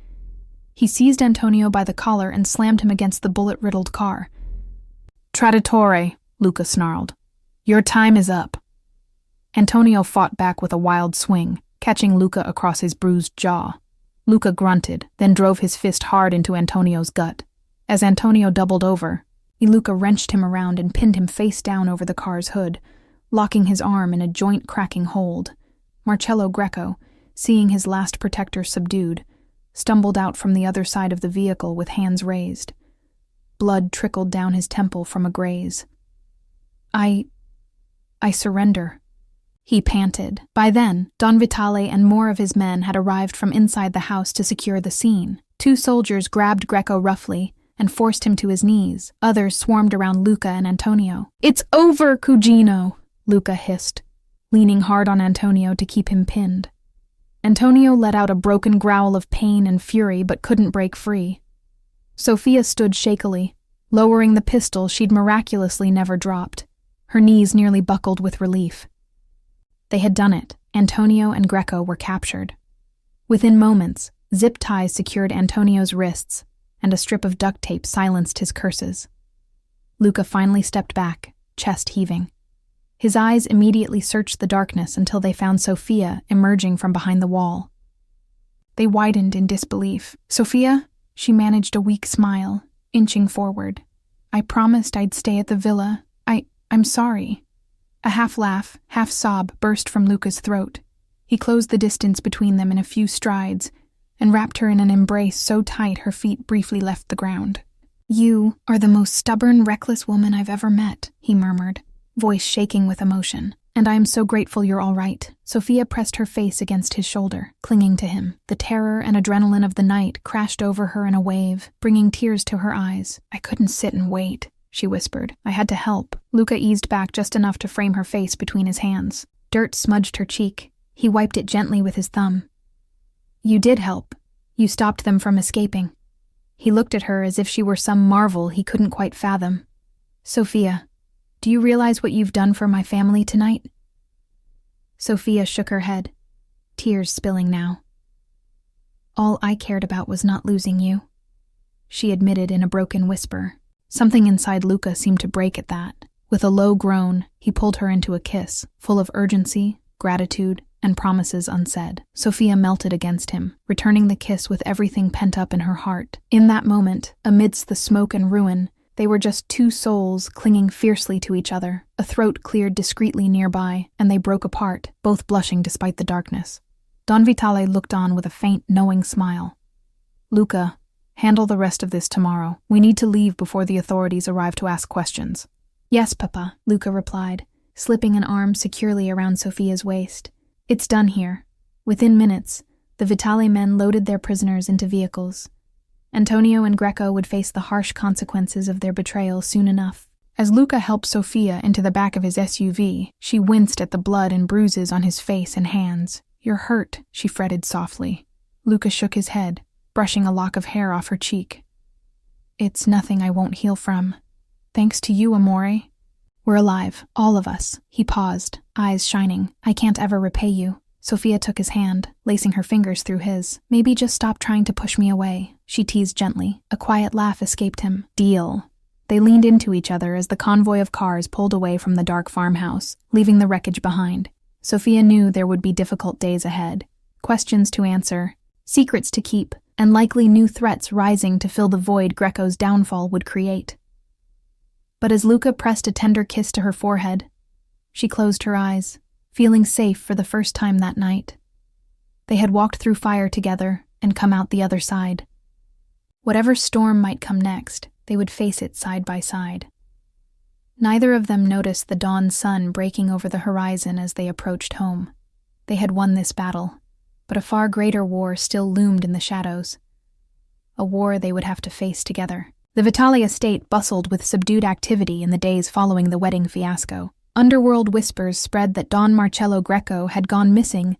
He seized Antonio by the collar and slammed him against the bullet-riddled car. "Traditore," Luca snarled. "Your time is up." Antonio fought back with a wild swing, catching Luca across his bruised jaw. Luca grunted, then drove his fist hard into Antonio's gut. As Antonio doubled over, Luca wrenched him around and pinned him face down over the car's hood, locking his arm in a joint-cracking hold. Marcello Greco, seeing his last protector subdued, stumbled out from the other side of the vehicle with hands raised. Blood trickled down his temple from a graze. I surrender," he panted. By then, Don Vitale and more of his men had arrived from inside the house to secure the scene. 2 soldiers grabbed Greco roughly and forced him to his knees. Others swarmed around Luca and Antonio. "It's over, Cugino," Luca hissed, leaning hard on Antonio to keep him pinned. Antonio let out a broken growl of pain and fury but couldn't break free. Sofia stood shakily, lowering the pistol she'd miraculously never dropped. Her knees nearly buckled with relief. They had done it. Antonio and Greco were captured. Within moments, zip ties secured Antonio's wrists, and a strip of duct tape silenced his curses. Luca finally stepped back, chest heaving. His eyes immediately searched the darkness until they found Sofia emerging from behind the wall. They widened in disbelief. "Sofia?" She managed a weak smile, inching forward. "I promised I'd stay at the villa. I'm sorry." A half-laugh, half-sob burst from Luca's throat. He closed the distance between them in a few strides and wrapped her in an embrace so tight her feet briefly left the ground. "You are the most stubborn, reckless woman I've ever met," he murmured, voice shaking with emotion. "And I am so grateful you're all right." Sofia pressed her face against his shoulder, clinging to him. The terror and adrenaline of the night crashed over her in a wave, bringing tears to her eyes. "I couldn't sit and wait," she whispered. "I had to help." Luca eased back just enough to frame her face between his hands. Dirt smudged her cheek. He wiped it gently with his thumb. "You did help. You stopped them from escaping." He looked at her as if she were some marvel he couldn't quite fathom. "Sofia, do you realize what you've done for my family tonight?" Sofia shook her head, tears spilling now. "All I cared about was not losing you," she admitted in a broken whisper. Something inside Luca seemed to break at that. With a low groan, he pulled her into a kiss, full of urgency, gratitude, and promises unsaid. Sofia melted against him, returning the kiss with everything pent up in her heart. In that moment, amidst the smoke and ruin, they were just 2 souls clinging fiercely to each other. A throat cleared discreetly nearby, and they broke apart, both blushing despite the darkness. Don Vitale looked on with a faint, knowing smile. "Luca, handle the rest of this tomorrow. We need to leave before the authorities arrive to ask questions." "Yes, Papa," Luca replied, slipping an arm securely around Sofia's waist. "It's done here." Within minutes, the Vitale men loaded their prisoners into vehicles. Antonio and Greco would face the harsh consequences of their betrayal soon enough. As Luca helped Sofia into the back of his SUV, she winced at the blood and bruises on his face and hands. "You're hurt," she fretted softly. Luca shook his head, brushing a lock of hair off her cheek. "It's nothing I won't heal from. Thanks to you, amore. We're alive, all of us." He paused, eyes shining. "I can't ever repay you." Sofia took his hand, lacing her fingers through his. "Maybe just stop trying to push me away," she teased gently. A quiet laugh escaped him. "Deal." They leaned into each other as the convoy of cars pulled away from the dark farmhouse, leaving the wreckage behind. Sofia knew there would be difficult days ahead. Questions to answer, secrets to keep, and likely new threats rising to fill the void Greco's downfall would create. But as Luca pressed a tender kiss to her forehead, she closed her eyes, feeling safe for the first time that night. They had walked through fire together and come out the other side. Whatever storm might come next, they would face it side by side. Neither of them noticed the dawn sun breaking over the horizon as they approached home. They had won this battle, But a far greater war still loomed in the shadows. A war they would have to face together. The Vitale estate bustled with subdued activity in the days following the wedding fiasco. Underworld whispers spread that Don Marcello Greco had gone missing,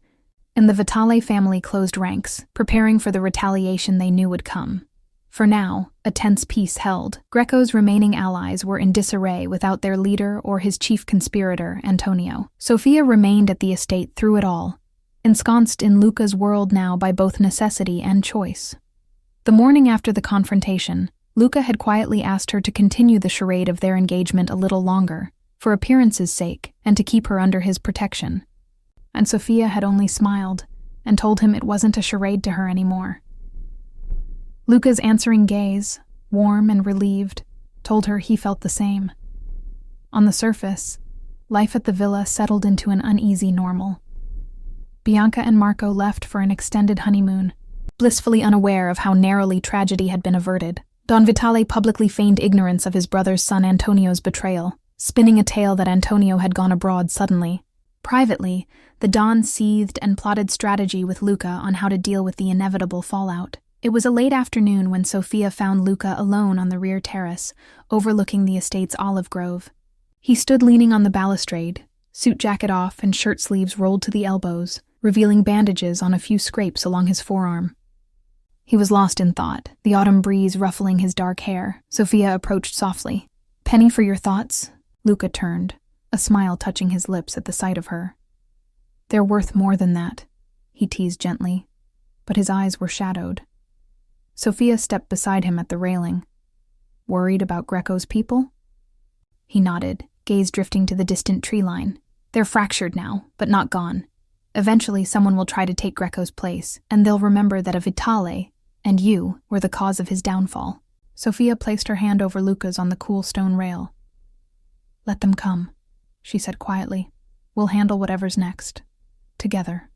and the Vitale family closed ranks, preparing for the retaliation they knew would come. For now, a tense peace held. Greco's remaining allies were in disarray without their leader or his chief conspirator, Antonio. Sofia remained at the estate through it all, ensconced in Luca's world now by both necessity and choice. The morning after the confrontation, Luca had quietly asked her to continue the charade of their engagement a little longer, for appearance's sake and to keep her under his protection. And Sofia had only smiled and told him it wasn't a charade to her anymore. Luca's answering gaze, warm and relieved, told her he felt the same. On the surface, life at the villa settled into an uneasy normal. Bianca and Marco left for an extended honeymoon, blissfully unaware of how narrowly tragedy had been averted. Don Vitale publicly feigned ignorance of his brother's son Antonio's betrayal, spinning a tale that Antonio had gone abroad suddenly. Privately, the Don seethed and plotted strategy with Luca on how to deal with the inevitable fallout. It was a late afternoon when Sofia found Luca alone on the rear terrace, overlooking the estate's olive grove. He stood leaning on the balustrade, suit jacket off and shirt sleeves rolled to the elbows, revealing bandages on a few scrapes along his forearm. He was lost in thought, the autumn breeze ruffling his dark hair. Sofia approached softly. "Penny for your thoughts?" Luca turned, a smile touching his lips at the sight of her. "They're worth more than that," he teased gently, but his eyes were shadowed. Sofia stepped beside him at the railing. "Worried about Greco's people?" He nodded, gaze drifting to the distant tree line. "They're fractured now, but not gone. Eventually someone will try to take Greco's place, and they'll remember that a Vitale and you were the cause of his downfall." Sofia placed her hand over Luca's on the cool stone rail. "Let them come," she said quietly. "We'll handle whatever's next. Together."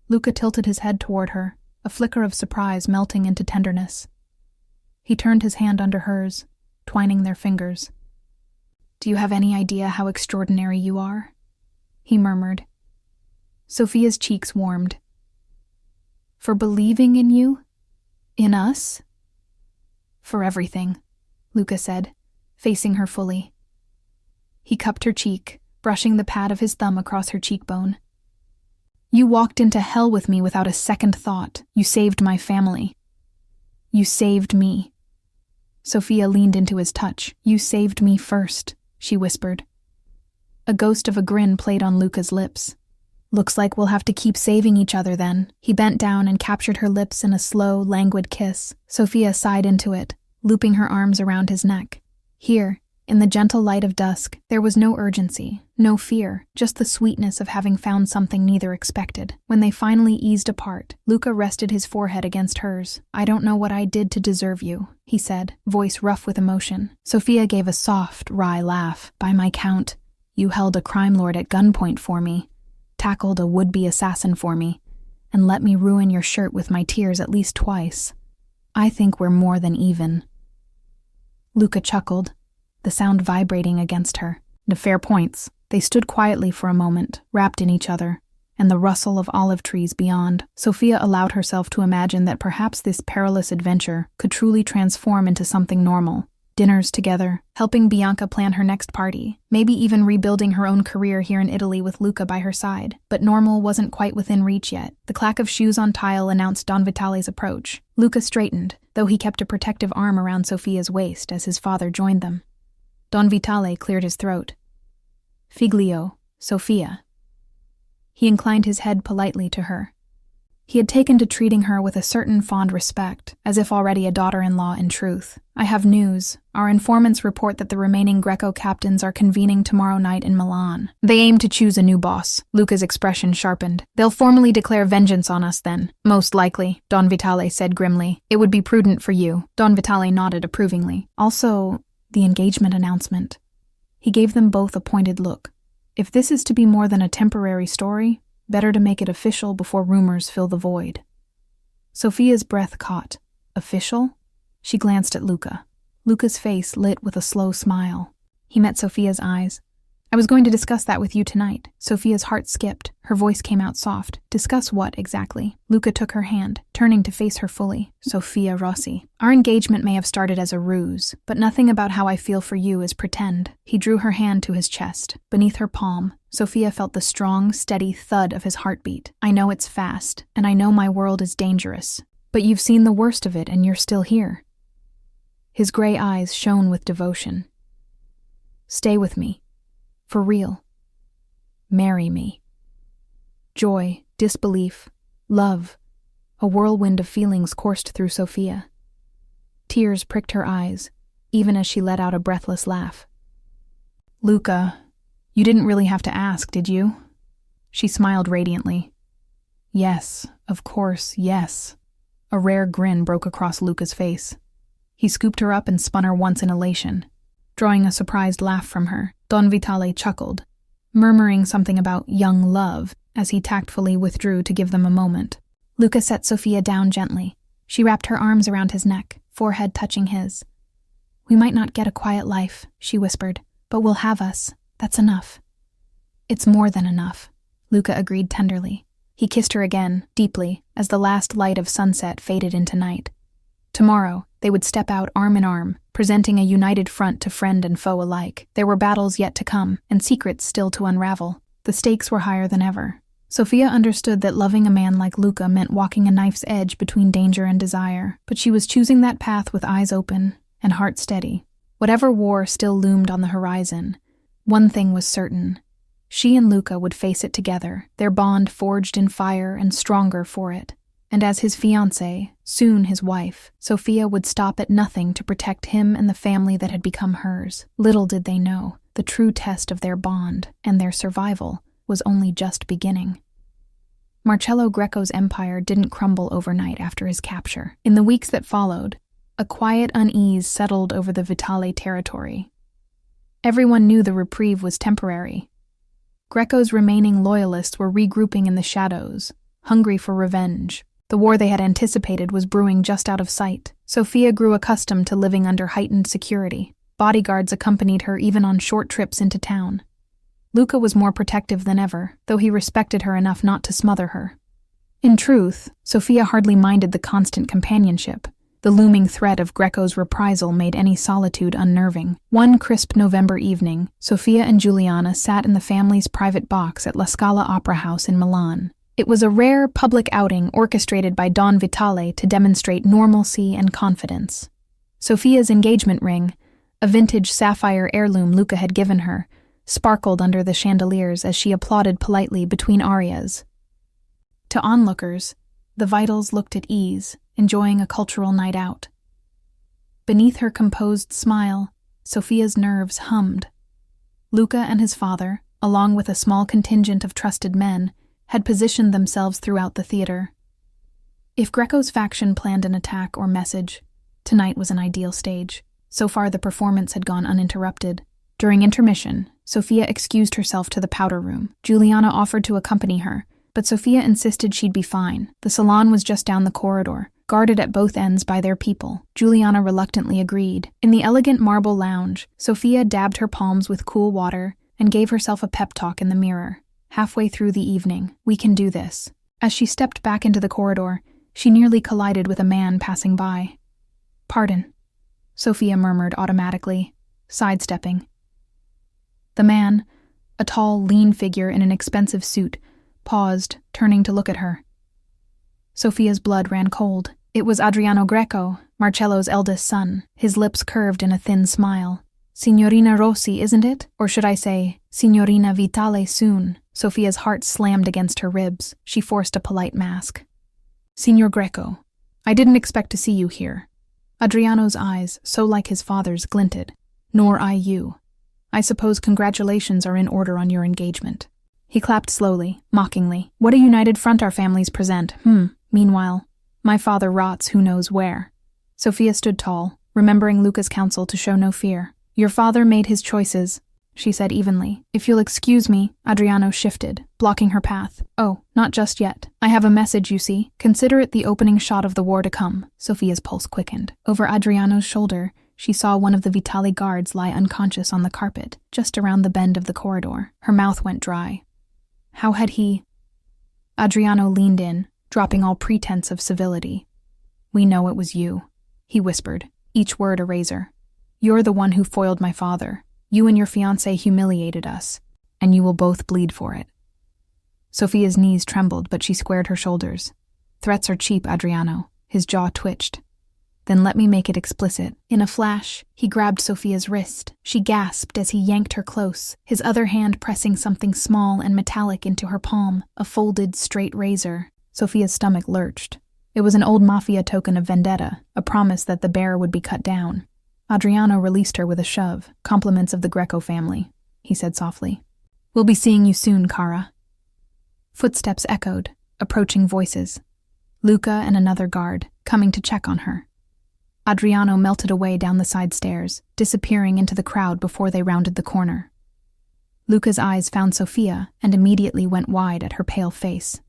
Luca tilted his head toward her, a flicker of surprise melting into tenderness. He turned his hand under hers, twining their fingers. "Do you have any idea how extraordinary you are?" he murmured. Sofia's cheeks warmed. "For believing in you? In us?" "For everything," Luca said, facing her fully. He cupped her cheek, brushing the pad of his thumb across her cheekbone. "You walked into hell with me without a second thought. You saved my family. You saved me." Sofia leaned into his touch. "You saved me first," she whispered. A ghost of a grin played on Luca's lips. "Looks like we'll have to keep saving each other then." He bent down and captured her lips in a slow, languid kiss. Sofia sighed into it, looping her arms around his neck. Here, in the gentle light of dusk, there was no urgency, no fear, just the sweetness of having found something neither expected. When they finally eased apart, Luca rested his forehead against hers. "I don't know what I did to deserve you," he said, voice rough with emotion. Sofia gave a soft, wry laugh. "By my count, you held a crime lord at gunpoint for me, tackled a would-be assassin for me, and let me ruin your shirt with my tears at least twice. I think we're more than even." Luca chuckled, the sound vibrating against her. "The fair points." They stood quietly for a moment, wrapped in each other, and the rustle of olive trees beyond. Sofia allowed herself to imagine that perhaps this perilous adventure could truly transform into something normal. Dinners together, helping Bianca plan her next party, maybe even rebuilding her own career here in Italy with Luca by her side. But normal wasn't quite within reach yet. The clack of shoes on tile announced Don Vitale's approach. Luca straightened, though he kept a protective arm around Sofia's waist as his father joined them. Don Vitale cleared his throat. "Figlio, Sofia." He inclined his head politely to her. He had taken to treating her with a certain fond respect, as if already a daughter-in-law in truth. "I have news. Our informants report that the remaining Greco captains are convening tomorrow night in Milan. They aim to choose a new boss." Luca's expression sharpened. "They'll formally declare vengeance on us then." "Most likely," Don Vitale said grimly. "It would be prudent for you." Don Vitale nodded approvingly. "Also, the engagement announcement." He gave them both a pointed look. "If this is to be more than a temporary story, better to make it official before rumors fill the void." Sofia's breath caught. "Official?" She glanced at Luca. Luca's face lit with a slow smile. He met Sofia's eyes. "I was going to discuss that with you tonight." Sofia's heart skipped, Her voice came out soft. Discuss what, exactly? Luca took her hand, turning to face her fully. Sofia Rossi. Our engagement may have started as a ruse, but nothing about how I feel for you is pretend. He drew her hand to his chest. Beneath her palm, Sofia felt the strong, steady thud of his heartbeat. I know it's fast, and I know my world is dangerous, but you've seen the worst of it and you're still here. His gray eyes shone with devotion. Stay with me. For real. Marry me. Joy, disbelief, love. A whirlwind of feelings coursed through Sofia. Tears pricked her eyes, even as she let out a breathless laugh. Luca, you didn't really have to ask, did you? She smiled radiantly. Yes, of course, yes. A rare grin broke across Luca's face. He scooped her up and spun her once in elation. Drawing a surprised laugh from her, Don Vitale chuckled, murmuring something about young love as he tactfully withdrew to give them a moment. Luca set Sofia down gently. She wrapped her arms around his neck, forehead touching his. We might not get a quiet life, she whispered, but we'll have us. That's enough. It's more than enough, Luca agreed tenderly. He kissed her again, deeply, as the last light of sunset faded into night. Tomorrow, they would step out arm in arm, presenting a united front to friend and foe alike. There were battles yet to come, and secrets still to unravel. The stakes were higher than ever. Sofia understood that loving a man like Luca meant walking a knife's edge between danger and desire, but she was choosing that path with eyes open and heart steady. Whatever war still loomed on the horizon, one thing was certain. She and Luca would face it together, their bond forged in fire and stronger for it. And as his fiancée, soon his wife, Sofia would stop at nothing to protect him and the family that had become hers. Little did they know, the true test of their bond and their survival was only just beginning. Marcello Greco's empire didn't crumble overnight after his capture. In the weeks that followed, a quiet unease settled over the Vitale territory. Everyone knew the reprieve was temporary. Greco's remaining loyalists were regrouping in the shadows, hungry for revenge. The war they had anticipated was brewing just out of sight. Sofia grew accustomed to living under heightened security. Bodyguards accompanied her even on short trips into town. Luca was more protective than ever, though he respected her enough not to smother her. In truth, Sofia hardly minded the constant companionship. The looming threat of Greco's reprisal made any solitude unnerving. One crisp November evening, Sofia and Giuliana sat in the family's private box at La Scala Opera House in Milan. It was a rare public outing orchestrated by Don Vitale to demonstrate normalcy and confidence. Sofia's engagement ring, a vintage sapphire heirloom Luca had given her, sparkled under the chandeliers as she applauded politely between arias. To onlookers, the Vitals looked at ease, enjoying a cultural night out. Beneath her composed smile, Sofia's nerves hummed. Luca and his father, along with a small contingent of trusted men, had positioned themselves throughout the theater. If Greco's faction planned an attack or message, tonight was an ideal stage. So far the performance had gone uninterrupted. During intermission, Sofia excused herself to the powder room. Giuliana offered to accompany her, but Sofia insisted she'd be fine. The salon was just down the corridor, guarded at both ends by their people. Giuliana reluctantly agreed. In the elegant marble lounge, Sofia dabbed her palms with cool water and gave herself a pep talk in the mirror. Halfway through the evening, we can do this. As she stepped back into the corridor, she nearly collided with a man passing by. Pardon, Sofia murmured automatically, sidestepping. The man, a tall, lean figure in an expensive suit, paused, turning to look at her. Sofia's blood ran cold. It was Adriano Greco, Marcello's eldest son, his lips curved in a thin smile. Signorina Rossi, isn't it? Or should I say, Signorina Vitale soon? Sofia's heart slammed against her ribs. She forced a polite mask. Signor Greco, I didn't expect to see you here. Adriano's eyes, so like his father's, glinted. Nor I you. I suppose congratulations are in order on your engagement. He clapped slowly, mockingly. What a united front our families present. Meanwhile, my father rots who knows where. Sofia stood tall, remembering Luca's counsel to show no fear. Your father made his choices, she said evenly. If you'll excuse me, Adriano shifted, blocking her path. Oh, not just yet. I have a message, you see. Consider it the opening shot of the war to come. Sofia's pulse quickened. Over Adriano's shoulder, she saw one of the Vitali guards lie unconscious on the carpet, just around the bend of the corridor. Her mouth went dry. How had he... Adriano leaned in, dropping all pretense of civility. "We know it was you," he whispered, each word a razor. "You're the one who foiled my father. You and your fiancé humiliated us, and you will both bleed for it." Sophia's knees trembled, but she squared her shoulders. "Threats are cheap, Adriano." His jaw twitched. "Then let me make it explicit." In a flash, he grabbed Sophia's wrist. She gasped as he yanked her close, his other hand pressing something small and metallic into her palm, a folded, straight razor. Sophia's stomach lurched. It was an old Mafia token of vendetta, a promise that the bearer would be cut down. Adriano released her with a shove. "Compliments of the Greco family," he said softly. "We'll be seeing you soon, Cara." Footsteps echoed, approaching voices. Luca and another guard, coming to check on her. Adriano melted away down the side stairs, disappearing into the crowd before they rounded the corner. Luca's eyes found Sophia and immediately went wide at her pale face.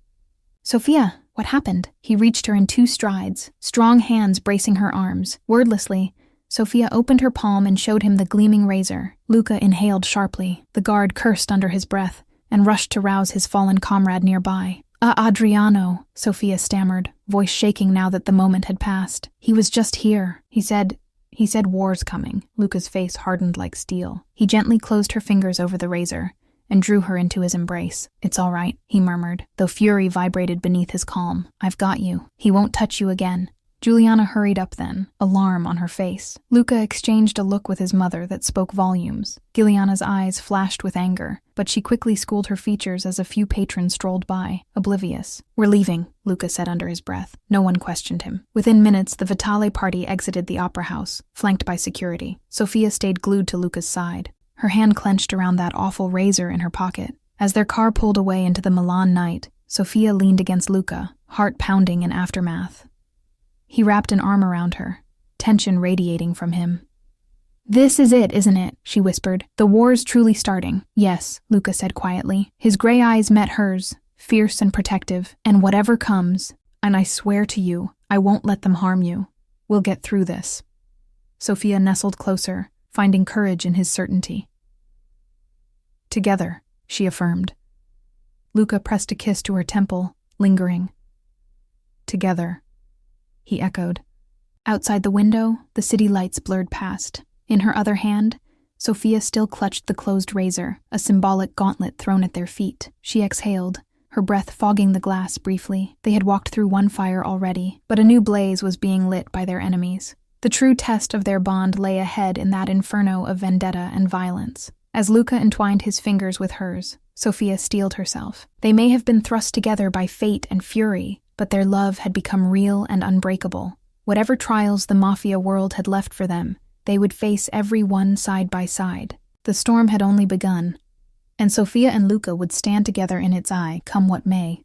"Sophia, what happened?" He reached her in 2 strides, strong hands bracing her arms. Wordlessly, Sophia opened her palm and showed him the gleaming razor. Luca inhaled sharply. The guard cursed under his breath and rushed to rouse his fallen comrade nearby. Adriano," Sophia stammered, voice shaking now that the moment had passed. "He was just here. He said war's coming." Luca's face hardened like steel. He gently closed her fingers over the razor and drew her into his embrace. "It's all right," he murmured, though fury vibrated beneath his calm. "I've got you. He won't touch you again." Juliana hurried up then, alarm on her face. Luca exchanged a look with his mother that spoke volumes. Giuliana's eyes flashed with anger, but she quickly schooled her features as a few patrons strolled by, oblivious. "We're leaving," Luca said under his breath. No one questioned him. Within minutes, the Vitale party exited the opera house, flanked by security. Sophia stayed glued to Luca's side, her hand clenched around that awful razor in her pocket. As their car pulled away into the Milan night, Sophia leaned against Luca, heart pounding in aftermath. He wrapped an arm around her, tension radiating from him. "This is it, isn't it?" she whispered. "The war's truly starting." "Yes," Luca said quietly. His gray eyes met hers, fierce and protective. "And whatever comes, and I swear to you, I won't let them harm you. We'll get through this." Sophia nestled closer, finding courage in his certainty. "Together," she affirmed. Luca pressed a kiss to her temple, lingering. "Together," he echoed. Outside the window, the city lights blurred past. In her other hand, Sophia still clutched the closed razor, a symbolic gauntlet thrown at their feet. She exhaled, her breath fogging the glass briefly. They had walked through one fire already, but a new blaze was being lit by their enemies. The true test of their bond lay ahead in that inferno of vendetta and violence. As Luca entwined his fingers with hers, Sophia steeled herself. They may have been thrust together by fate and fury, but their love had become real and unbreakable. Whatever trials the Mafia world had left for them, they would face every one side by side. The storm had only begun, and Sophia and Luca would stand together in its eye, come what may.